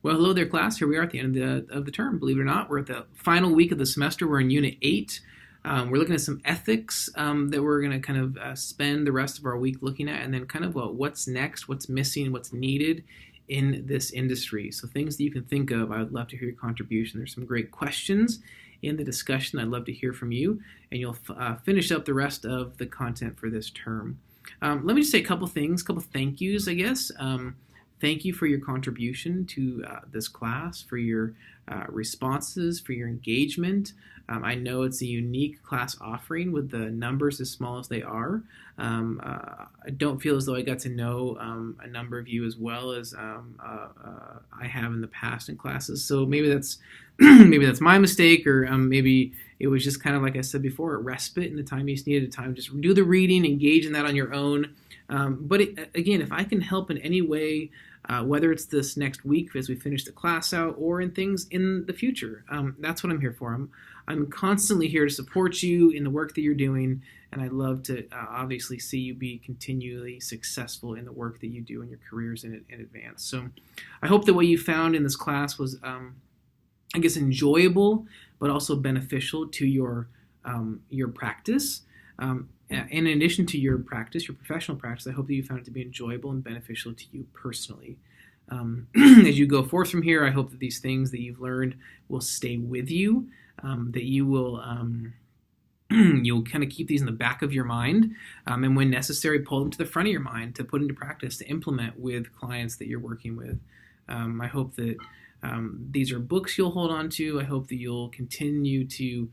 Well, hello there, class. Here we are at the end of the term. Believe it or not, we're at the final week of the semester. We're in Unit 8. We're looking at some ethics that we're going to kind of spend the rest of our week looking at, and then kind of what's next, what's missing, what's needed in this industry. So things that you can think of. I would love to hear your contribution. There's some great questions in the discussion. I'd love to hear from you, and you'll finish up the rest of the content for this term. Let me just say a couple things, a couple thank yous, I guess. Thank you for your contribution to this class, for your responses, for your engagement. I know it's a unique class offering with the numbers as small as they are. I don't feel as though I got to know a number of you as well as I have in the past in classes. So maybe that's maybe that's my mistake, or maybe it was just kind of like I said before, a respite in the time you just needed time. Just do the reading, engage in that on your own. But again, if I can help in any way, whether it's this next week as we finish the class out or in things in the future, that's what I'm here for. I'm constantly here to support you in the work that you're doing, and I'd love to obviously see you be continually successful in the work that you do in your careers in advance. So I hope that what you found in this class was, I guess, enjoyable, but also beneficial to your practice. In addition to your practice, your professional practice, I hope that you found it to be enjoyable and beneficial to you personally. As you go forth from here, I hope that these things that you've learned will stay with you, that you will you'll kind of keep these in the back of your mind, and when necessary, pull them to the front of your mind to put into practice, to implement with clients that you're working with. I hope that these are books you'll hold on to. I hope that you'll continue to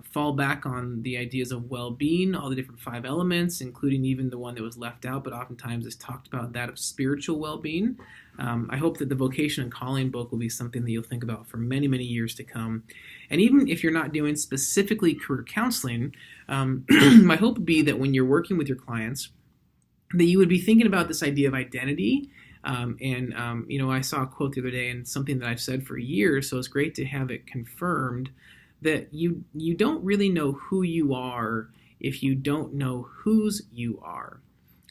fall back on the ideas of well-being, all the different 5 elements, including even the one that was left out, but oftentimes is talked about, that of spiritual well-being. I hope that the vocation and calling book will be something that you'll think about for many, many years to come. And even if you're not doing specifically career counseling, my hope would be that when you're working with your clients, that you would be thinking about this idea of identity. I saw a quote the other day, and something that I've said for years, so it's great to have it confirmed, that you don't really know who you are if you don't know whose you are.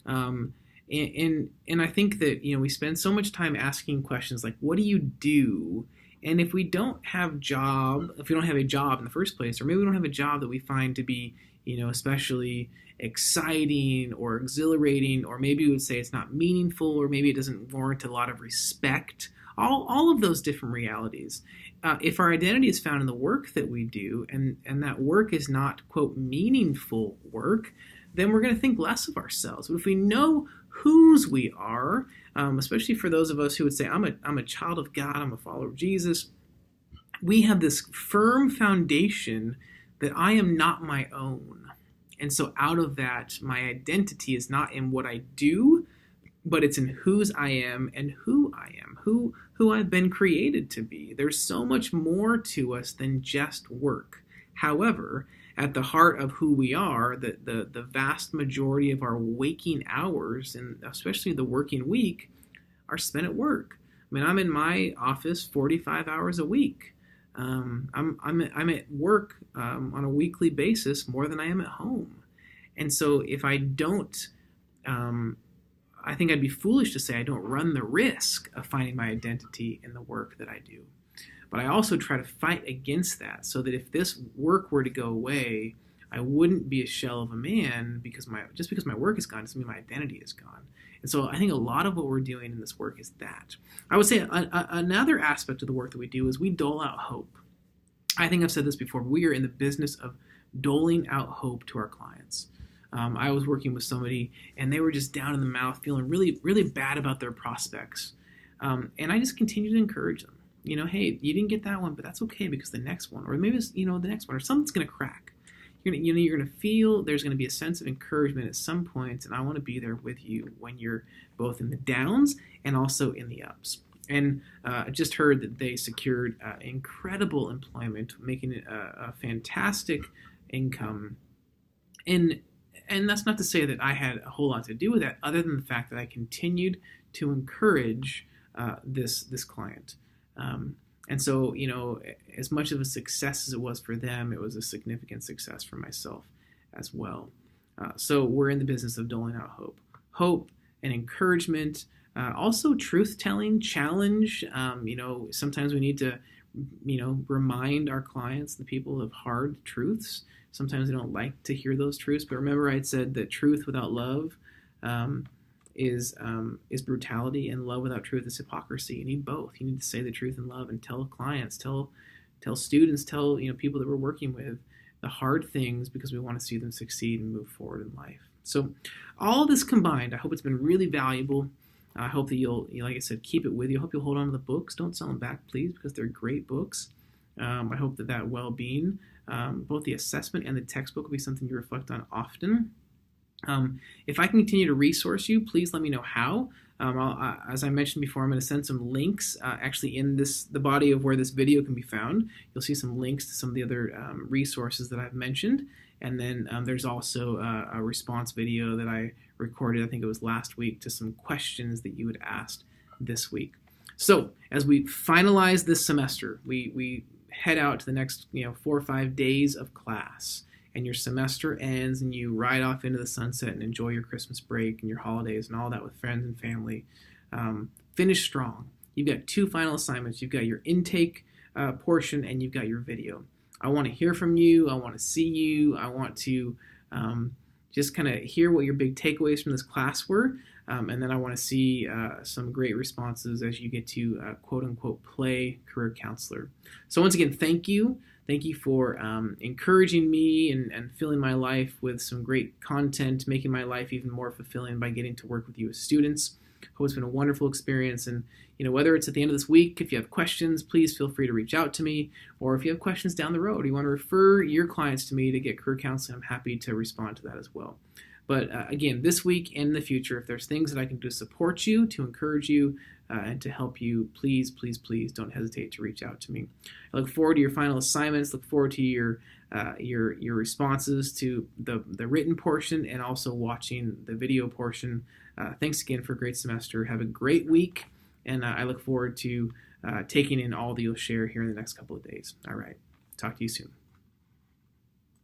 And I think that, we spend so much time asking questions like, what do you do? And if we don't have a job in the first place, or maybe we don't have a job that we find to be, especially exciting or exhilarating, or maybe we would say it's not meaningful, or maybe it doesn't warrant a lot of respect, all of those different realities. If our identity is found in the work that we do, and that work is not, quote, meaningful work, then we're going to think less of ourselves. But if we know whose we are, especially for those of us who would say, I'm a child of God, I'm a follower of Jesus, we have this firm foundation that I am not my own. And so out of that, my identity is not in what I do, but it's in whose I am and who I am, who I've been created to be. There's so much more to us than just work. However, at the heart of who we are, the vast majority of our waking hours, and especially the working week, are spent at work. I mean, I'm in my office 45 hours a week. I'm at work on a weekly basis more than I am at home. And so if I don't, I think I'd be foolish to say I don't run the risk of finding my identity in the work that I do. But I also try to fight against that, so that if this work were to go away, I wouldn't be a shell of a man because my work is gone doesn't mean my identity is gone. And so I think a lot of what we're doing in this work is that. I would say another aspect of the work that we do is we dole out hope. I think I've said this before, but we are in the business of doling out hope to our clients. I was working with somebody, and they were just down in the mouth, feeling really, really bad about their prospects. And I just continued to encourage them. Hey, you didn't get that one, but that's okay, because the next one, or maybe it's, the next one, or something's going to crack. You're going to feel there's going to be a sense of encouragement at some point, and I want to be there with you when you're both in the downs and also in the ups. And I just heard that they secured incredible employment, making it a fantastic income. And that's not to say that I had a whole lot to do with that, other than the fact that I continued to encourage this client. And so, as much of a success as it was for them, it was a significant success for myself as well. So we're in the business of doling out hope and encouragement, Also, truth-telling challenge. Sometimes we need to, remind our clients, the people, of hard truths. Sometimes they don't like to hear those truths. But remember, I said that truth without love um, is brutality, and love without truth is hypocrisy. You need both. You need to say the truth in love and tell clients, tell students, tell people that we're working with the hard things, because we want to see them succeed and move forward in life. So all this combined, I hope it's been really valuable. I hope that you'll, like I said, keep it with you. I hope you'll hold on to the books. Don't sell them back, please, because they're great books. I hope that well-being, both the assessment and the textbook, will be something you reflect on often. If I can continue to resource you, please let me know how. As I mentioned before, I'm going to send some links actually in the body of where this video can be found. You'll see some links to some of the other resources that I've mentioned. And then there's also a response video that I recorded, I think it was last week, to some questions that you had asked this week. So as we finalize this semester, we head out to the next 4 or 5 days of class, and your semester ends, and you ride off into the sunset and enjoy your Christmas break and your holidays and all that with friends and family. Finish strong. You've got 2 final assignments. You've got your intake portion, and you've got your video. I want to hear from you. I want to see you. I want to just kind of hear what your big takeaways from this class were. And then I want to see some great responses as you get to quote-unquote play career counselor. So once again, thank you. Thank you for encouraging me and filling my life with some great content, making my life even more fulfilling by getting to work with you as students. Hope it's been a wonderful experience. And whether it's at the end of this week, if you have questions, please feel free to reach out to me. Or if you have questions down the road, you want to refer your clients to me to get career counseling, I'm happy to respond to that as well. But again, this week and in the future, if there's things that I can do to support you, to encourage you, and to help you, please, please, please don't hesitate to reach out to me. I look forward to your final assignments. Look forward to your responses to the written portion, and also watching the video portion. Thanks again for a great semester. Have a great week, and I look forward to taking in all that you'll share here in the next couple of days. All right. Talk to you soon.